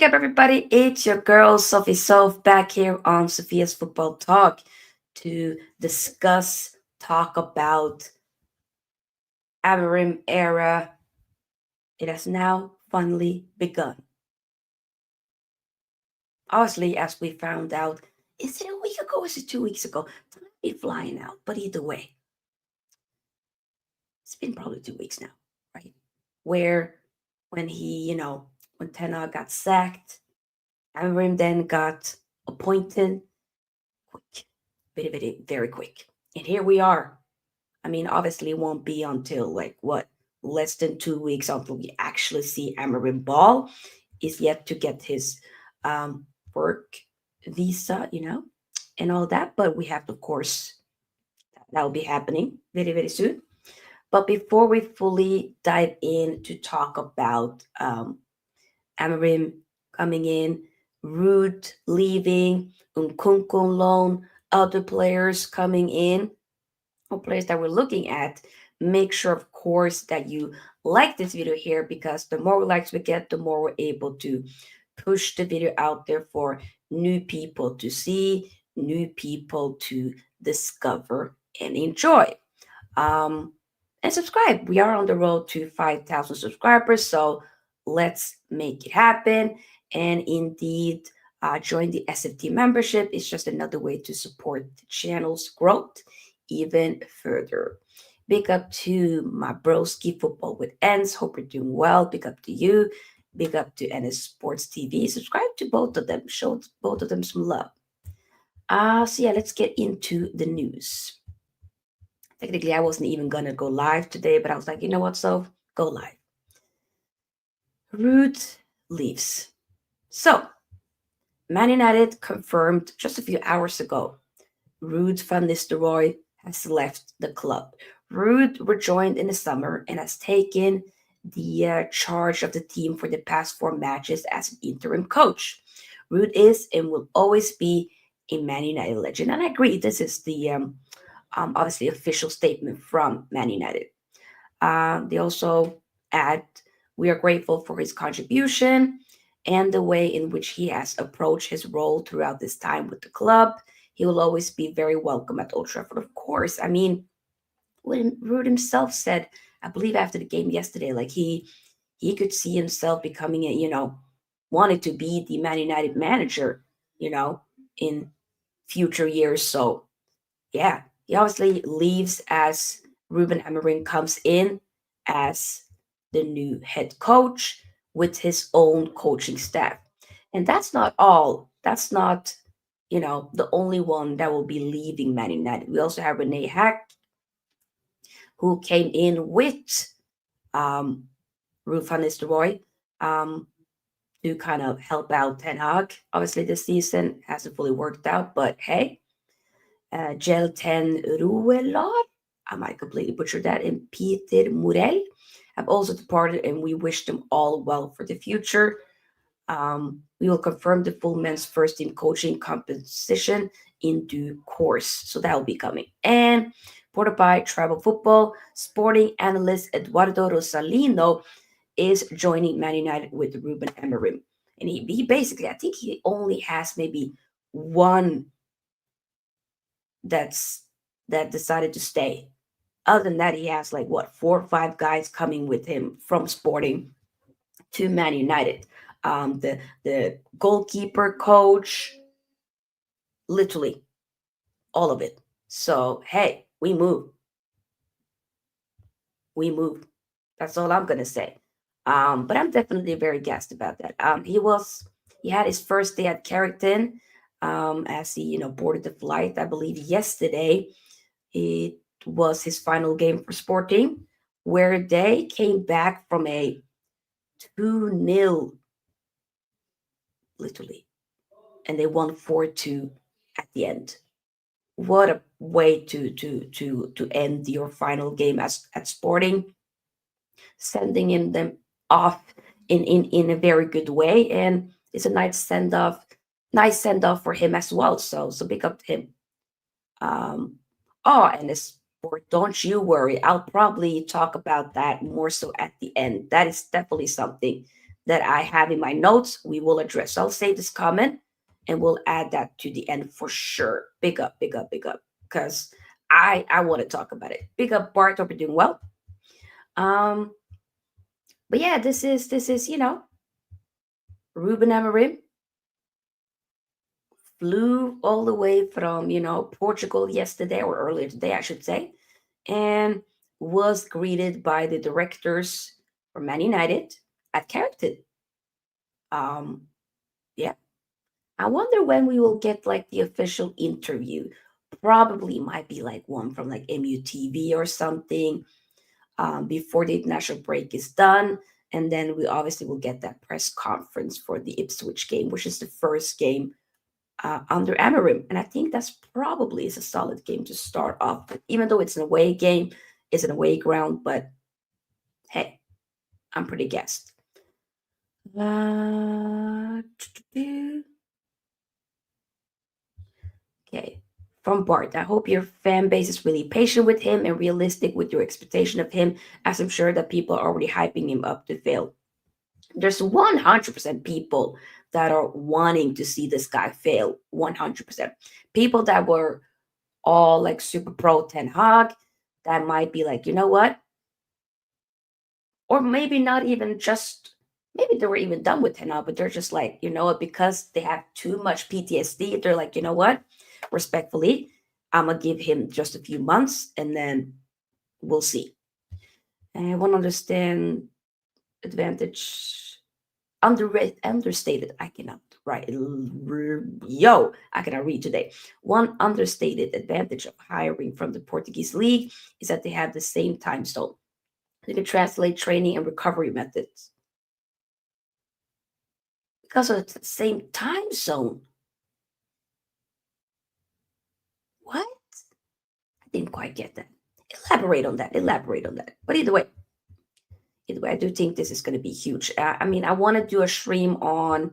up, everybody? It's your girl, Sophie Soph, back here on Sophia's Football Talk to discuss, talk about Amorim era. It has now finally begun. Obviously, as we found out, is it a week ago? Is it 2 weeks ago? Time be flying out, but either way, it's been probably 2 weeks now, right? Where when when Ten Hag got sacked, Amorim then got appointed quick, very, very, very quick. And here we are. I mean, obviously, it won't be until like what, less than 2 weeks until we actually see Amorim ball. Is yet to get his work visa, and all that. But we have, of course, that will be happening very, very soon. But before we fully dive in to talk about Amorim coming in, Ruud leaving, Nkunku on loan, other players coming in, or players that we're looking at, make sure, of course, that you like this video here because the more likes we get, the more we're able to push the video out there for new people to see, new people to discover and enjoy. Um, and subscribe. We are on the road to 5,000 subscribers, so let's make it happen. And indeed, join the SFT membership. It's just another way to support the channel's growth even further. Big up to my broski football with ends. Hope you're doing well. Big up to you. Big up to NS Sports TV. Subscribe to both of them. Show both of them some love. So yeah, let's get into the news. Technically, I wasn't even gonna go live today, but I was like, you know what, so go live. Ruud leaves. So, Man United confirmed just a few hours ago Ruud van Nistelrooy has left the club. Ruud rejoined in the summer and has taken the charge of the team for the past 4 matches as an interim coach. Ruud is and will always be a Man United legend, and I agree. This is the obviously official statement from Man United. They also add, we are grateful for his contribution and the way in which he has approached his role throughout this time with the club. He will always be very welcome at Old Trafford, of course. I mean, when Ruud himself said, I believe after the game yesterday, like he could see himself becoming wanted to be the Man United manager, in future years. So yeah, he obviously leaves as Ruben Amorim comes in as the new head coach with his own coaching staff. And that's not all. That's not, the only one that will be leaving Man United. We also have Renee Hack, who came in with um, Ruud van Nistelrooy um, to kind of help out Ten Hag. Obviously, this season hasn't fully worked out, but hey, Jelten Ruelar, I might completely butcher that, and Peter Murel have also departed, and we wish them all well for the future. We will confirm the full men's first team coaching composition in due course. So that will be coming. And Porta by Tribal Football, sporting analyst Eduardo Rosalino is joining Man United with Ruben Amorim. And he basically, I think he only has maybe one that's that decided to stay. Other than that, he has like what, 4 or 5 guys coming with him from Sporting to Man United. The goalkeeper, coach, literally all of it. So hey, we move. That's all I'm gonna say. But I'm definitely very gassed about that. He had his first day at Carrington, as he boarded the flight. I believe yesterday it was his final game for Sporting, where they came back from a 2-0, literally, and they won 4-2 at the end. What a way to end your final game as at Sporting, sending in them off in a very good way, and it's a nice send off for him as well. So big up to him. And this sport, don't you worry. I'll probably talk about that more so at the end. That is definitely something that I have in my notes, we will address. So I'll save this comment and we'll add that to the end for sure. Big up, big up, big up. Because I want to talk about it. Big up, Bart. Hope you're doing well. Um, but yeah, this is Ruben Amorim flew all the way from Portugal yesterday or earlier today, I should say, and was greeted by the directors for Man United at Carrington. Um, yeah, I wonder when we will get like the official interview. Probably might be like one from like MUTV or something before the international break is done. And then we obviously will get that press conference for the Ipswich game, which is the first game under Amorim. And I think that's probably is a solid game to start off with, even though it's an away game, it's an away ground. But hey, I'm pretty gassed. Uh, Okay. From Bart, I hope your fan base is really patient with him and realistic with your expectation of him, as I'm sure that people are already hyping him up to fail. There's 100% people that are wanting to see this guy fail. 100%. People that were all like super pro Ten Hag, that might be like, you know what? Or maybe not even just, maybe they were even done with Ten Hag, but they're just like, you know what? Because they have too much PTSD, they're like, you know what? Respectfully, I'm gonna give him just a few months and then we'll see. And I want to understand advantage understated. I cannot write. Yo, I cannot read today. One understated advantage of hiring from the Portuguese league is that they have the same time zone. They can translate training and recovery methods because of the same time zone. What? I didn't quite get that. Elaborate on that. Elaborate on that. But either way, I do think this is going to be huge. I mean, I want to do a stream on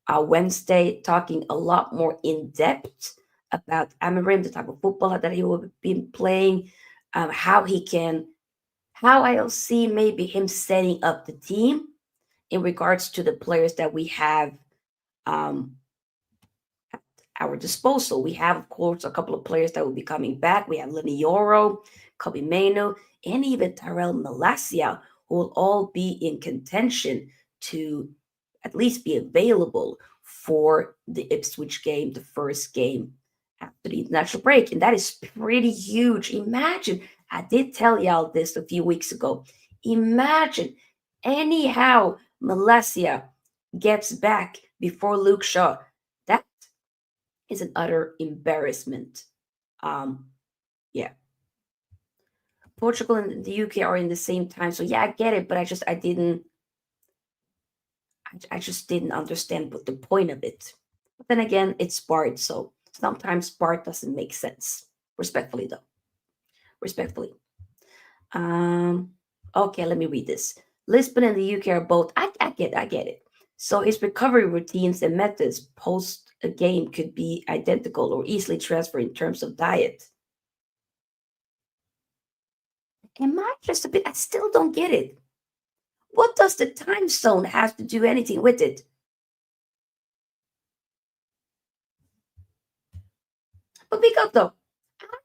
Wednesday talking a lot more in depth about Amorim, the type of football that he will be playing, how he can, how I'll see maybe him setting up the team in regards to the players that we have um, at our disposal. We have, of course, a couple of players that will be coming back. We have Lenioro, Kobe Mano, and even Tyrell Malasia, who will all be in contention to at least be available for the Ipswich game, the first game after the international break. And that is pretty huge. Imagine, I did tell y'all this a few weeks ago. Imagine, anyhow, Malasia gets back before Luke Shaw. That is an utter embarrassment. Um, yeah. Portugal and the UK are in the same time. So yeah, I get it, but I just didn't understand what the point of it. But then again, it's Bart, so sometimes Bart doesn't make sense. Respectfully, though. Respectfully. Um. Okay, let me read this. Lisbon and the UK are both. I get it. So his recovery routines and methods post a game could be identical or easily transferred in terms of diet. Am I just a bit? I still don't get it. What does the time zone have to do anything with it? But big up though.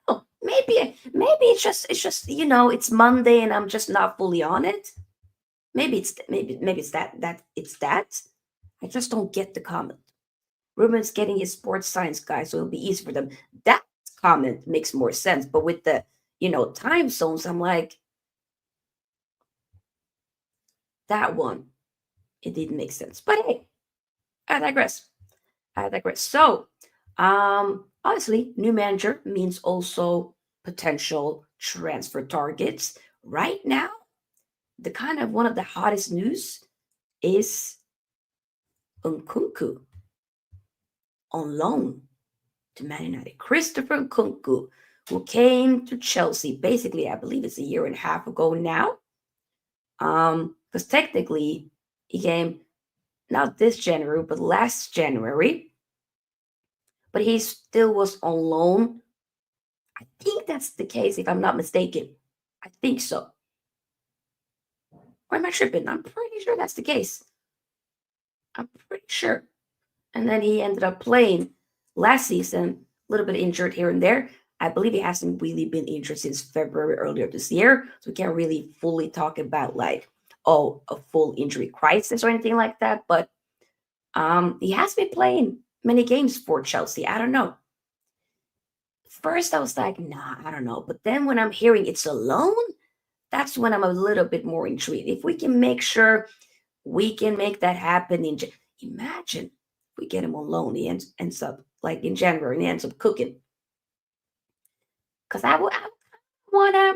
Oh, maybe it's just it's Monday and I'm just not fully on it. Maybe it's that it's that. I just don't get the comment. Ruben's getting his sports science guy, so it'll be easy for them. That comment makes more sense. But with the time zones, I'm like that one. It didn't make sense. But hey, I digress. I digress. So, obviously, new manager means also potential transfer targets. Right now, the kind of one of the hottest news is Nkunku on loan to Man United. Christopher Nkunku, who came to Chelsea basically, I believe it's a year and a half ago now. Because technically he came not this January, but last January. But he still was on loan. I think that's the case, if I'm not mistaken. I think so. Or am I tripping? I'm pretty sure that's the case. I'm pretty sure. And then he ended up playing last season, a little bit injured here and there. I believe he hasn't really been injured since February earlier this year, so we can't really fully talk about like a full injury crisis or anything like that. But he has been playing many games for Chelsea. I don't know. First, I was like, nah, I don't know. But then when I'm hearing it's a loan, that's when I'm a little bit more intrigued. If we can make sure we can make that happen imagine if we get him on loan, ends up like in January and he ends up cooking. Because wanna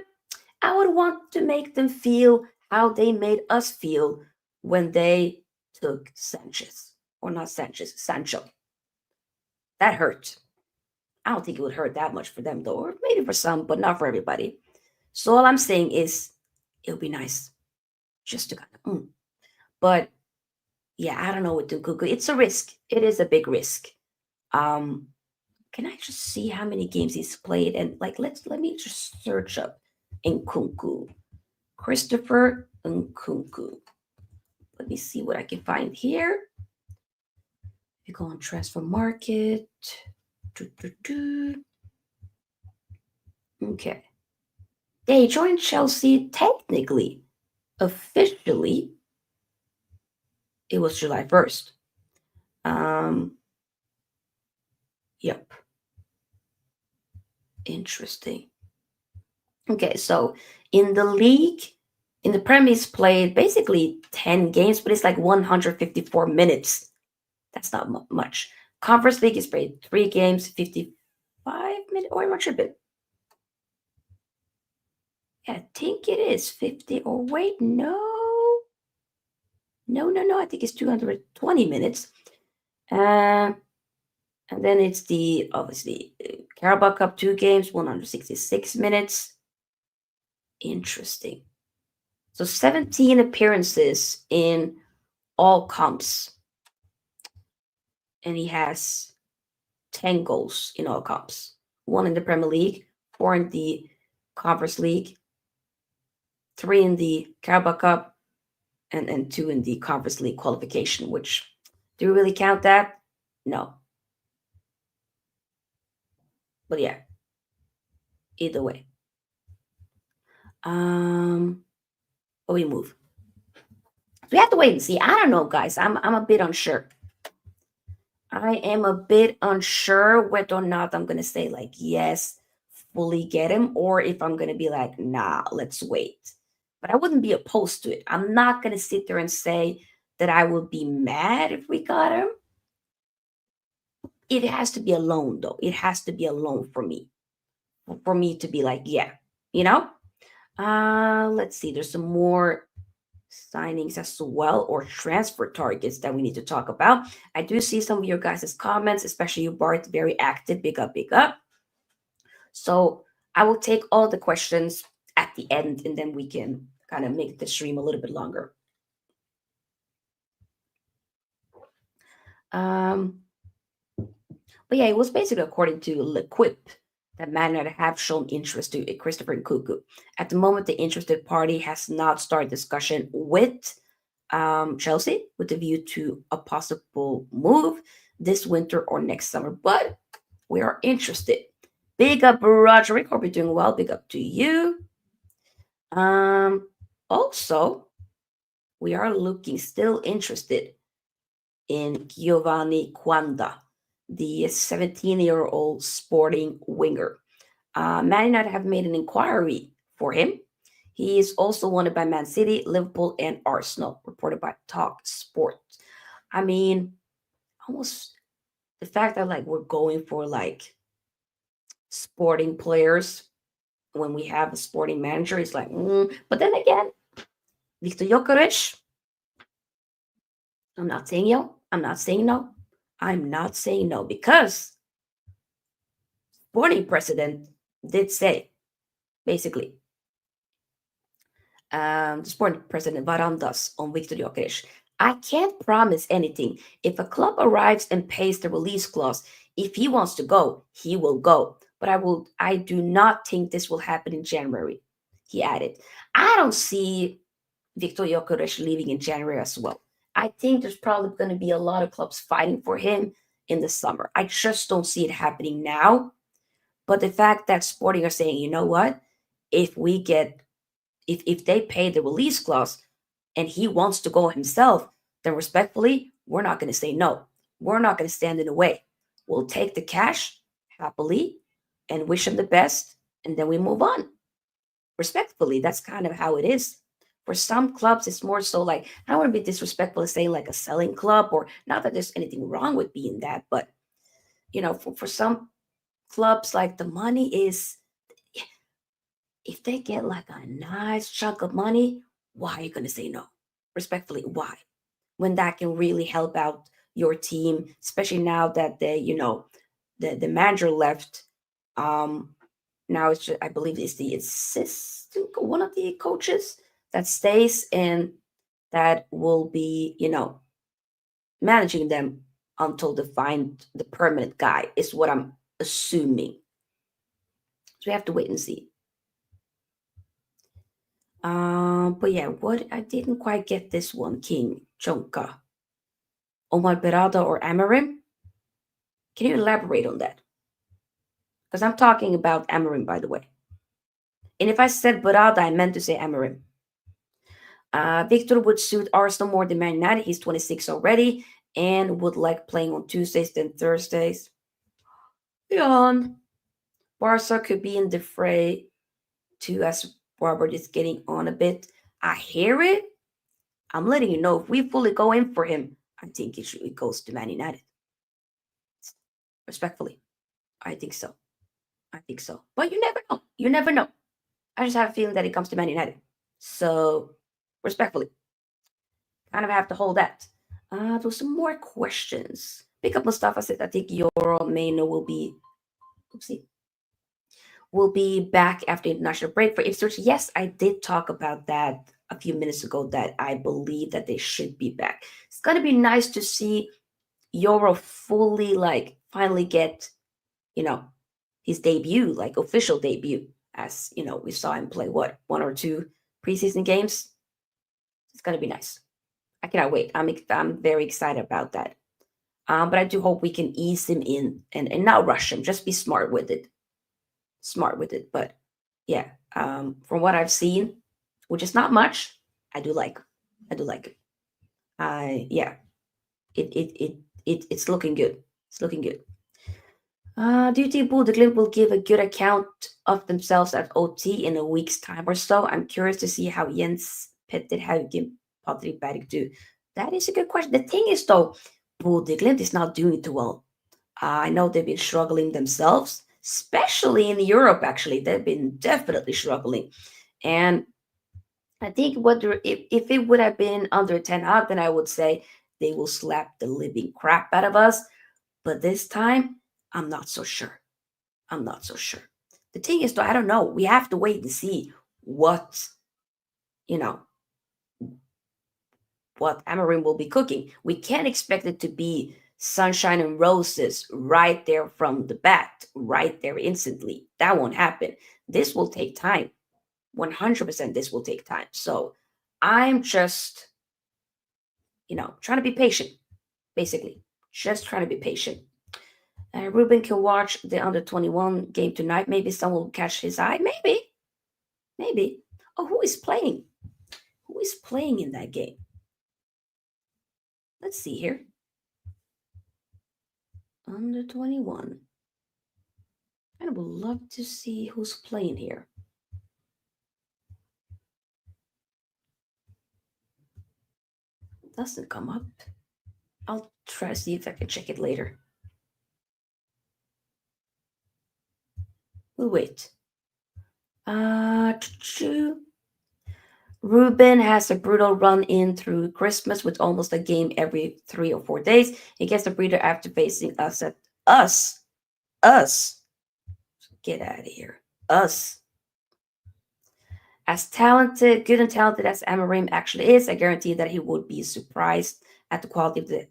I would want to make them feel how they made us feel when they took Sanchez. Or not Sanchez, Sancho. That hurt. I don't think it would hurt that much for them though, or maybe for some, but not for everybody. So all I'm saying is it would be nice just to kind of But yeah, I don't know with Nkunku. It's a risk. It is a big risk. Um, can I just see how many games he's played? And like, let me just search up Nkunku, Christopher Nkunku. Let me see what I can find here. You go on transfer market. Doo, doo, doo. Okay, they joined Chelsea technically, officially. It was July 1st. Um, yep, interesting. Okay, so in the league, in the Premier, he's played basically 10 games, but it's like 154 minutes. That's not much. Conference League, he's played 3 games, 55 minutes. Or am I tripping? Yeah, I think it is 50. Or wait, no. No, no, no. I think it's 220 minutes. Uh, and then it's the, obviously, Carabao Cup 2 games, 166 minutes. Interesting. So 17 appearances in all comps. And he has 10 goals in all comps. 1 in the Premier League, 4 in the Conference League, 3 in the Carabao Cup, and 2 in the Conference League qualification, which, do we really count that? No. But yeah, either way. We move. So we have to wait and see. I don't know, guys. I'm a bit unsure. I am a bit unsure whether or not I'm gonna say like yes, fully get him, or if I'm gonna be like, nah, let's wait. But I wouldn't be opposed to it. I'm not gonna sit there and say that I would be mad if we got him. It has to be a loan though. It has to be a loan for me. For me to be like, yeah, you know? Let's see. There's some more signings as well, or transfer targets that we need to talk about. I do see some of your guys' comments, especially you, Bart, very active. Big up, big up. So I will take all the questions at the end and then we can kind of make the stream a little bit longer. Um, but yeah, it was basically according to L'Equipe that Man United have shown interest to Christopher Nkunku. At the moment, the interested party has not started discussion with Chelsea with the view to a possible move this winter or next summer. But we are interested. Big up, Roderick. Hope you're doing well. Big up to you. Also, we are looking still interested in Giovanni Quanda, the 17-year-old sporting winger. Man United have made an inquiry for him. He is also wanted by Man City, Liverpool, and Arsenal, reported by Talk Sport. I mean, almost the fact that like we're going for like sporting players when we have a sporting manager is like, but then again, Viktor Jokovic, I'm not saying yo, I'm not saying no. I'm not saying no because sporting president did say basically the sporting president Varandas on Viktor Jokic. I can't promise anything. If a club arrives and pays the release clause, if he wants to go, he will go. But I do not think this will happen in January, he added. I don't see Viktor Jokic leaving in January as well. I think there's probably going to be a lot of clubs fighting for him in the summer. I just don't see it happening now. But the fact that Sporting are saying, you know what, if we get if they pay the release clause and he wants to go himself, then respectfully, we're not going to say no. We're not going to stand in the way. We'll take the cash happily and wish him the best, and then we move on. Respectfully, that's kind of how it is. For some clubs, it's more so like, I don't want to be disrespectful to say like a selling club, or not that there's anything wrong with being that, but for some clubs, like the money is, if they get like a nice chunk of money, why are you going to say no? Respectfully, why? When that can really help out your team, especially now that the manager left. Um, Now it's just, I believe it's the assistant, one of the coaches that stays and that will be, managing them until they find the permanent guy, is what I'm assuming. So we have to wait and see. But yeah, what I didn't quite get this one, King Chonka. Omar Berada or Amorim? Can you elaborate on that? Because I'm talking about Amorim, by the way. And if I said Berada, I meant to say Amorim. Victor would suit Arsenal more than Man United. He's 26 already and would like playing on Tuesdays than Thursdays. Beyond, Barca could be in the fray too, as Robert is getting on a bit. I hear it. I'm letting you know, if we fully go in for him, I think it goes to Man United. Respectfully, I think so. I think so. But you never know. You never know. I just have a feeling that it comes to Man United. So, respectfully, kind of have to hold that. There's some more questions. Pick up Mustafa said, I think your main oopsie, will be back after international break for Ipswich. Yes, I did talk about that a few minutes ago, that I believe that they should be back. It's gonna be nice to see Euro fully, like, finally get, you know, his debut, like official debut, as we saw him play what, one or two preseason games. It's gonna be nice. I cannot wait. I'm very excited about that. But I do hope we can ease him in and not rush him. Just be smart with it. Smart with it. But yeah, from what I've seen, which is not much, I do like. I do like it. Yeah, it's looking good. It's looking good. Do you think Glimt will give a good account of themselves at OT in a week's time or so? I'm curious to see how Jens Petter Haugen Patrick Berg do. That is a good question. The thing is, though, Glimt is not doing too well. I know they've been struggling themselves, especially in Europe, actually. They've been definitely struggling. And I think if it would have been under Ten Hag, then I would say they will slap the living crap out of us. But this time, I'm not so sure. I'm not so sure. The thing is, though, I don't know. We have to wait and see what, you know, what Amorim will be cooking. We can't expect it to be sunshine and roses right there from the bat, right there instantly. That won't happen. This will take time. 100% this will take time. So I'm just, trying to be patient, basically. Just trying to be patient. Ruben can watch the under 21 game tonight. Maybe someone will catch his eye. Maybe. Maybe. Oh, who is playing? Who is playing in that game? Let's see here. Under 21. I would love to see who's playing here. Doesn't come up. I'll try to see if I can check it later. We'll wait. Ruben has a brutal run in through Christmas with almost a game every 3 or 4 days. He gets a breather after facing us at us. Us. Get out of here. Us. As talented, good and talented as Amorim actually is, I guarantee that he would be surprised at the quality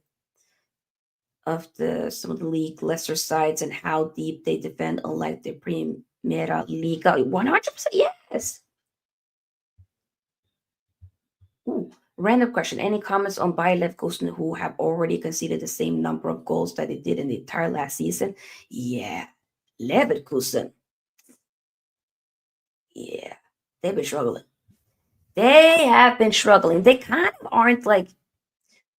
of some of the league lesser sides and how deep they defend, unlike the Primera Liga. 100% yes. Ooh, Random question. Any comments on Bayer Leverkusen who have already conceded the same number of goals that they did in the entire last season? Yeah. Leverkusen. Yeah. They've been struggling. They have been struggling. They kind of aren't like,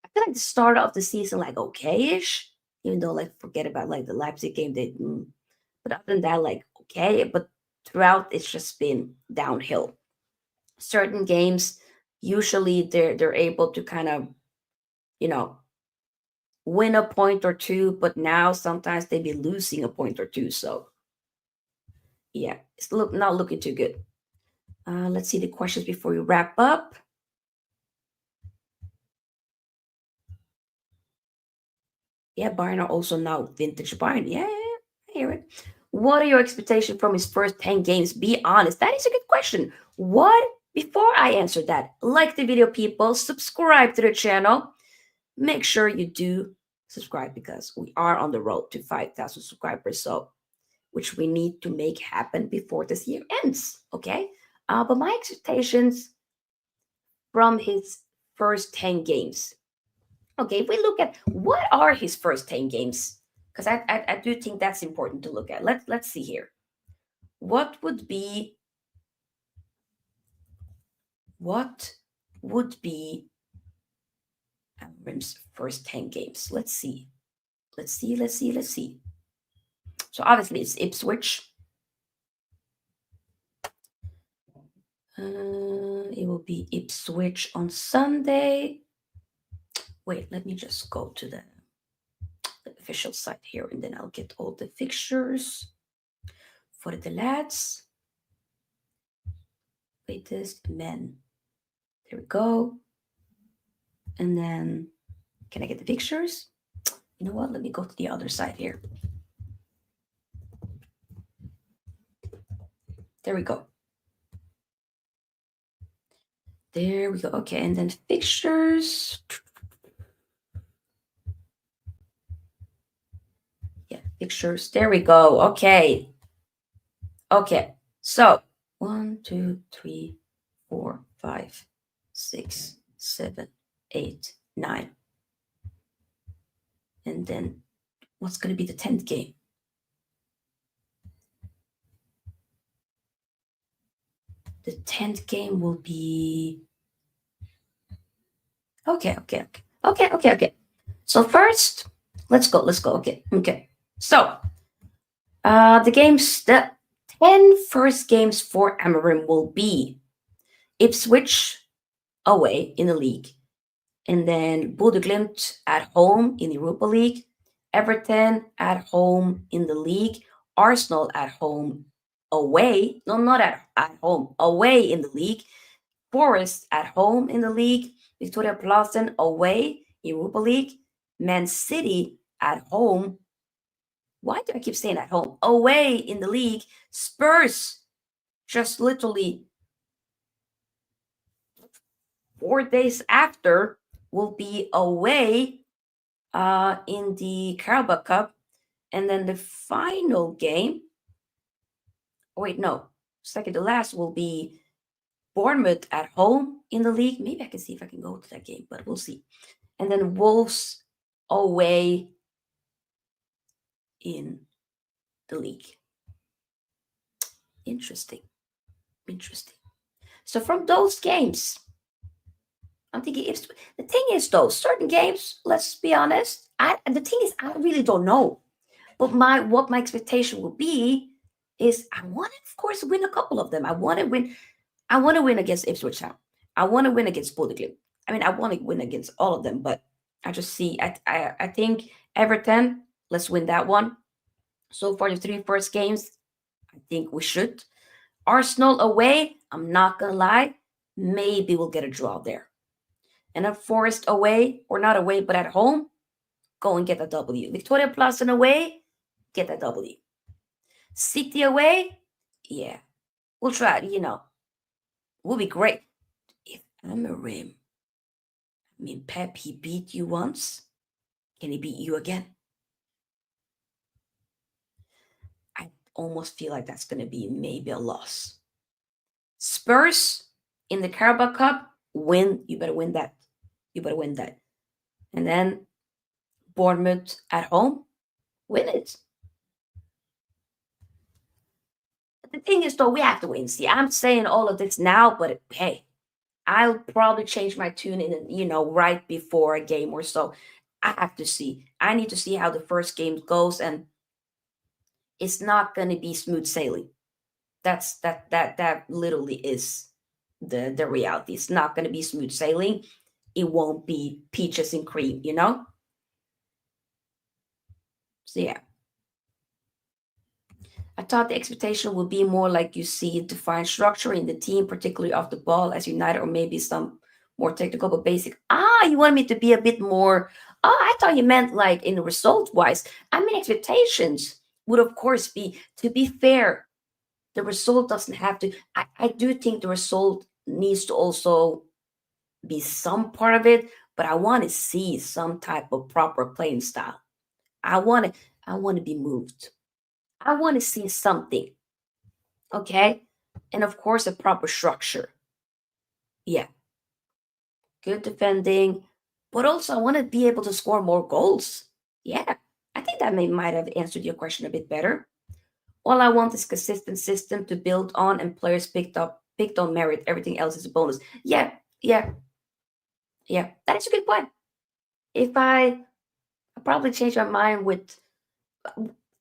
I feel like the start of the season, like okay-ish, even though like forget about like the Leipzig game, but other than that, like okay. But throughout, it's just been downhill. Certain games, usually they're able to kind of, you know, win a point or two, but now sometimes they be losing a point or two. So yeah, it's not looking too good. Let's see the questions before we wrap up. Yeah, Bayern are also now vintage Bayern. Yeah, I hear it. What are your expectations from his first 10 games? Be honest. That is a good question. What? Before I answer that, like the video, people, subscribe to the channel. Make sure you do subscribe because we are on the road to 5,000 subscribers. So, which we need to make happen before this year ends. Okay. But my expectations from his first 10 games. Okay, if we look at what are his first 10 games, because I do think that's important to look at. Let's see here. What would be what would be Amorim's first 10 games? Let's see. Let's see. So obviously it's Ipswich. It will be Ipswich on Sunday. Wait, let me just go to the official site here and then I'll get all the fixtures for the lads. Latest men. There we go. And then, can I get the pictures? You know what? Let me go to the other side here. There we go. There we go. Okay, and then pictures. Yeah, pictures. There we go. Okay. Okay. So 1, 2, 3, 4, 5, 6, 7, 8, 9. And then what's going to be the 10th game? The 10th game will be. Okay. So first, let's go. Okay. So the 10 first games for Amorim will be Ipswich away in the league, and then Bodø/Glimt at home in the Europa League, Everton at home in the league, Arsenal at home away, no, not at home, away in the league, Forest at home in the league, Victoria Plassen away, Europa League, Man City at home. Why do I keep saying at home? Away in the league, Spurs just literally 4 days after will be away in the Carabao Cup. And then the final game, oh wait, no, second to last will be Bournemouth at home in the league. Maybe I can see if I can go to that game, but we'll see. And then Wolves away in the league. Interesting. So from those games, I'm thinking if the thing is though, certain games, let's be honest, the thing is I really don't know. But what my expectation will be is I want to, of course, win a couple of them. I want to win against Ipswich Town. I want to win against Bodø/Glimt. I mean, I want to win against all of them, but I just see I think Everton, let's win that one. So for the 3 first games, I think we should. Arsenal away, I'm not gonna lie, maybe we'll get a draw there. And then Forest away, or not away, but at home, go and get a W. Victoria Plassen away, get a W. City away, yeah, we'll try. Will be great. If Amorim, I mean Pep, he beat you once, can he beat you again? I almost feel like that's going to be maybe a loss. Spurs in the Carabao Cup, win. You better win that. You better win that. And then Bournemouth at home, win it. The thing is, though, we have to wait and see. I'm saying all of this now, but hey, I'll probably change my tune in, right before a game or so. I have to see. I need to see how the first game goes, and it's not going to be smooth sailing. That literally is the reality. It's not going to be smooth sailing. It won't be peaches and cream. So yeah. I thought the expectation would be more like you see defined structure in the team, particularly off the ball as United, or maybe some more technical but basic. You want me to be a bit more. I thought you meant like in result wise. I mean, expectations would, of course, be to be fair. The result doesn't have to. I do think the result needs to also be some part of it, but I want to see some type of proper playing style. I want to. I want to be moved. I want to see something. Okay. And of course, a proper structure. Yeah. Good defending. But also, I want to be able to score more goals. Yeah. I think that might have answered your question a bit better. All I want is consistent system to build on, and players picked on merit. Everything else is a bonus. Yeah, yeah, yeah. That is a good point. If I probably changed my mind with,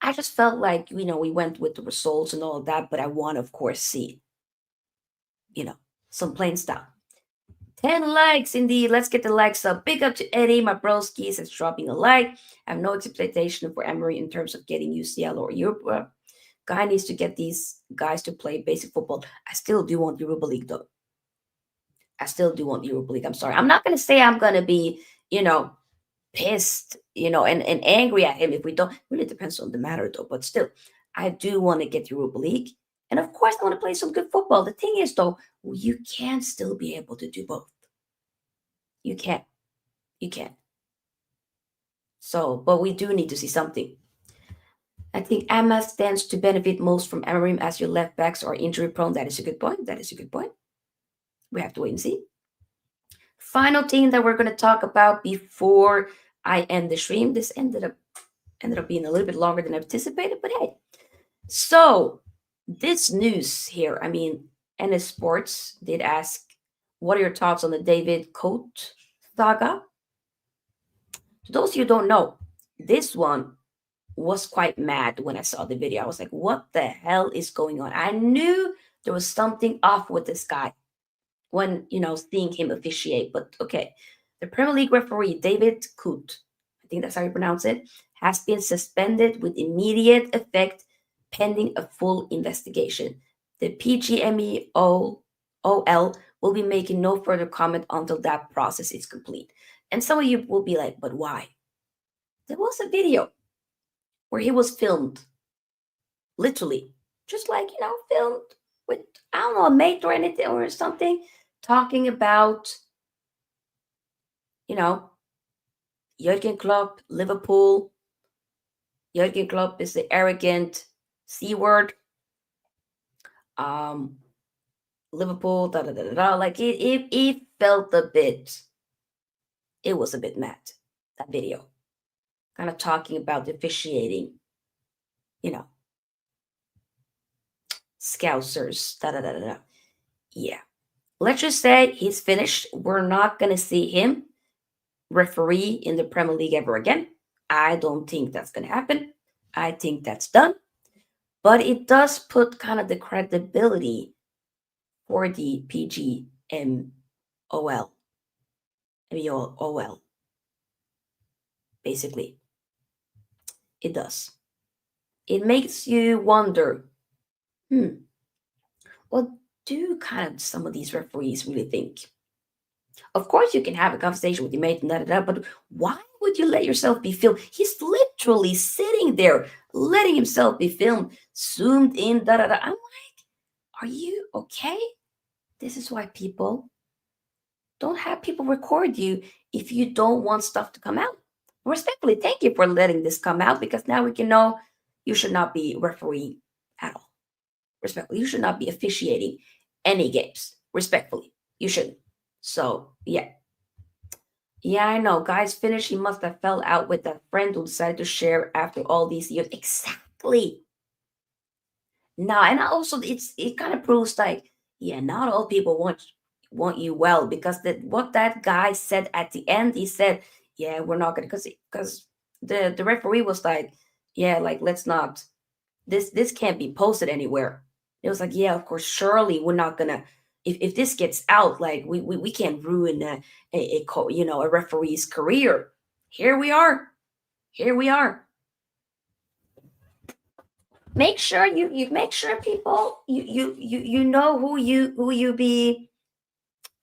I just felt like we went with the results and all of that, but I want to, of course, see some plain stuff. 10 likes indeed. Let's get the likes up. Big up to Eddie, my broskies. It's dropping a like. I have no expectation for Emery in terms of getting UCL or Europe. Guy needs to get these guys to play basic football. I still do want Europa League though. I still do want Europa League. I'm sorry. I'm not gonna say I'm gonna be, pissed, and angry at him if we don't. Really depends on the matter though. But still, I do want to get Europa League. And of course, I want to play some good football. The thing is though, you can still be able to do both. You can. You can. So, but we do need to see something. I think Emma stands to benefit most from Amorim as your left backs are injury prone. That is a good point. That is a good point. We have to wait and see. Final thing that we're going to talk about before I end the stream. This ended up being a little bit longer than anticipated, but hey. So this news here. I mean, NS Sports did ask, "What are your thoughts on the David Coat saga?" To those of you who don't know, this one was quite mad when I saw the video. I was like, what the hell is going on? I knew there was something off with this guy when, seeing him officiate. But okay, the Premier League referee, David Coot, I think that's how you pronounce it, has been suspended with immediate effect pending a full investigation. The PGMEOL will be making no further comment until that process is complete. And some of you will be like, but why? There was a video where he was filmed, literally, just like, filmed with, I don't know, a mate or anything or something, talking about, you know, Jurgen Klopp, Liverpool. Jurgen Klopp is the arrogant C word. Um, Liverpool, da da da da da. Like it felt a bit, it was a bit mad, that video. Kind of talking about the officiating, you know, Scousers, da da da da da. Yeah. Let's just say he's finished. We're not going to see him referee in the Premier League ever again. I don't think that's going to happen. I think that's done. But it does put kind of the credibility for the PGMOL. MEOL. Basically. It does. It makes you wonder, what do kind of some of these referees really think? Of course, you can have a conversation with your mate and da da da, but why would you let yourself be filmed? He's literally sitting there, letting himself be filmed, zoomed in, da da da. I'm like, are you okay? This is why people don't have people record you if you don't want stuff to come out. Respectfully, thank you for letting this come out because now we can know you should not be refereeing at all. Respectfully, you should not be officiating any games. Respectfully, you shouldn't. So yeah, yeah, I know. Guys, finish. He must have fell out with that friend who decided to share after all these years. Exactly. No, and also it kind of proves like, yeah, not all people want you well because that what that guy said at the end, he said, yeah, we're not gonna because the referee was like, yeah, like let's not this can't be posted anywhere. It was like, yeah, of course, surely we're not gonna if this gets out, like we can't ruin a referee's career. Here we are. Here we are. Make sure you make sure people you know who you be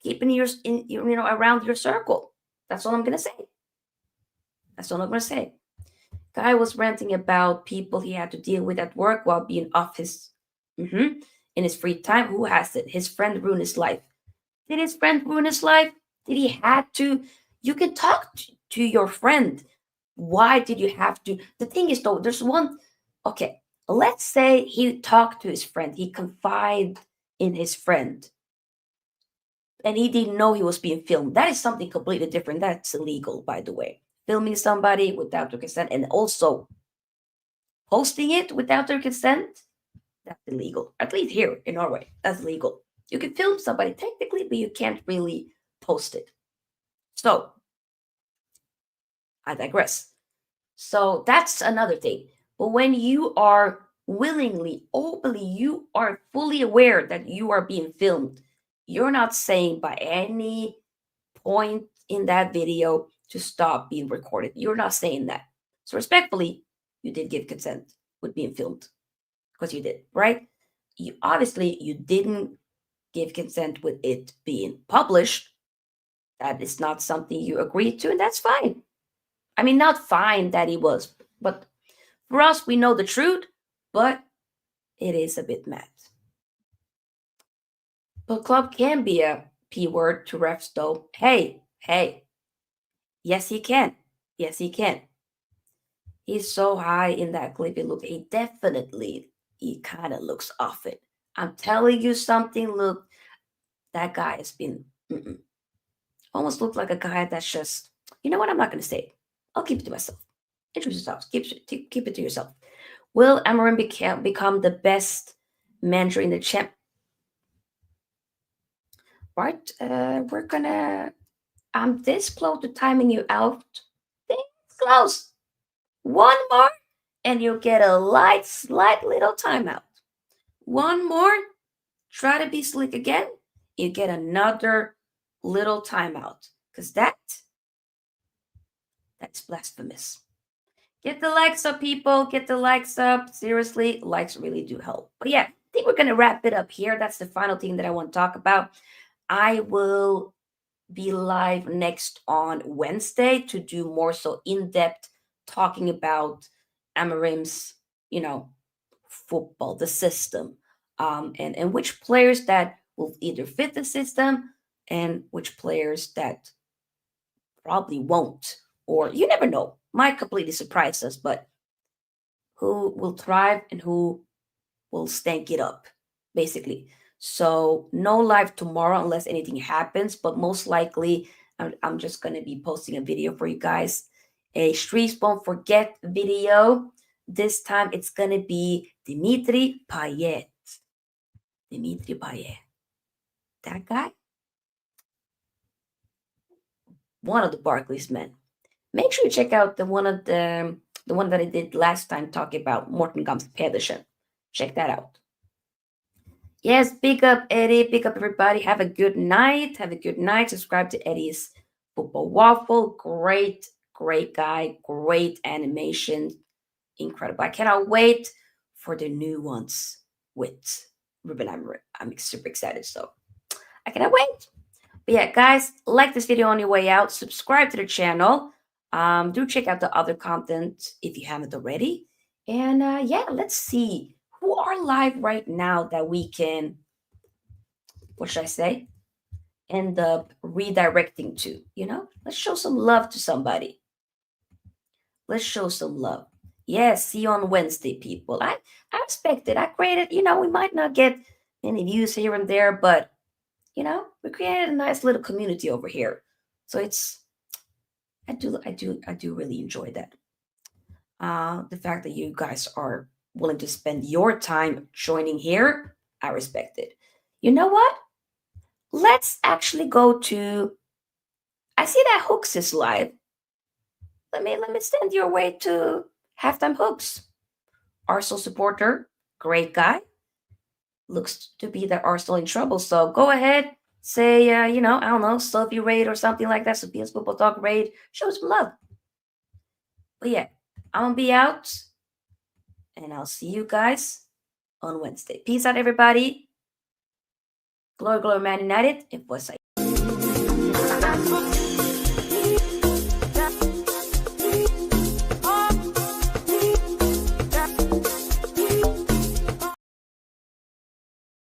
keeping around your circle. That's all I'm gonna say. That's all I'm gonna say. Guy was ranting about people he had to deal with at work while being off his Mhm. in his free time. Who has it? His friend ruined his life. Did his friend ruin his life? Did he had to? You can talk to your friend. Why did you have to? The thing is, though, there's one. Okay, let's say he talked to his friend. He confided in his friend, and he didn't know he was being filmed. That is something completely different. That's illegal, by the way. Filming somebody without their consent, and also posting it without their consent. That's illegal. At least here in Norway, that's legal. You can film somebody technically, but you can't really post it. So I digress. So that's another thing. But when you are willingly, openly, you are fully aware that you are being filmed, you're not saying by any point in that video to stop being recorded. You're not saying that. So respectfully, you did give consent with being filmed because you did, right? You obviously you didn't give consent with it being published. That is not something you agreed to, and that's fine. I mean, not fine that he was, but for us, we know the truth, but it is a bit mad. But club can be a P word to refs, though. Hey, hey, yes, he can. Yes, he can. He's so high in that clip. He definitely, he kind of looks off it. I'm telling you something. Look, that guy has been almost looked like a guy that's just, you know what? I'm not going to say it. I'll keep it to myself. Introduce yourself. Keep it to yourself. Will Amorim become the best manager in the champ? Right? We're gonna. I'm this close to timing you out. This close. One more, and you'll get a slight little timeout. One more. Try to be slick again. You get another little timeout. Cause that's blasphemous. Get the likes up, people. Get the likes up. Seriously, likes really do help. But yeah, I think we're going to wrap it up here. That's the final thing that I want to talk about. I will be live next on Wednesday to do more so in depth talking about Amorim's, football, the system, and which players that will either fit the system and which players that probably won't, or you never know, might completely surprise us, but who will thrive and who will stank it up, basically. So, no live tomorrow unless anything happens, but most likely, I'm just going to be posting a video for you guys. A Streets Won't Forget video. This time it's going to be Dimitri Payet. Dimitri Payet. That guy? One of the Barclays men. Make sure you check out the one that I did last time talking about Morten Gams Pedersen. Check that out. Yes, big up Eddie, big up everybody. Have a good night. Have a good night. Subscribe to Eddie's Football Waffle. Great, great guy. Great animation. Incredible. I cannot wait for the new ones with Ruben Amorim. I'm super excited. So I cannot wait. But yeah, guys, like this video on your way out. Subscribe to the channel. Do check out the other content if you haven't already. And yeah, let's see who are live right now that we can, what should I say, end up redirecting to. Let's show some love to somebody. Let's show some love. Yes, see you on Wednesday, people. I expected. I created, we might not get any views here and there, but We created a nice little community over here. So I do really enjoy that. The fact that you guys are willing to spend your time joining here, I respect it. You know what? Let's actually go to. I see that Hooks is live. Let me send your way to halftime Hooks. Arsenal supporter, great guy. Looks to be that Arsenal in trouble. So go ahead, say I don't know, Sophie raid or something like that. Sophia's football talk raid. Show some love. But yeah, I'm gonna be out, and I'll see you guys on Wednesday. Peace out, everybody. Glory, glory, Man United. It was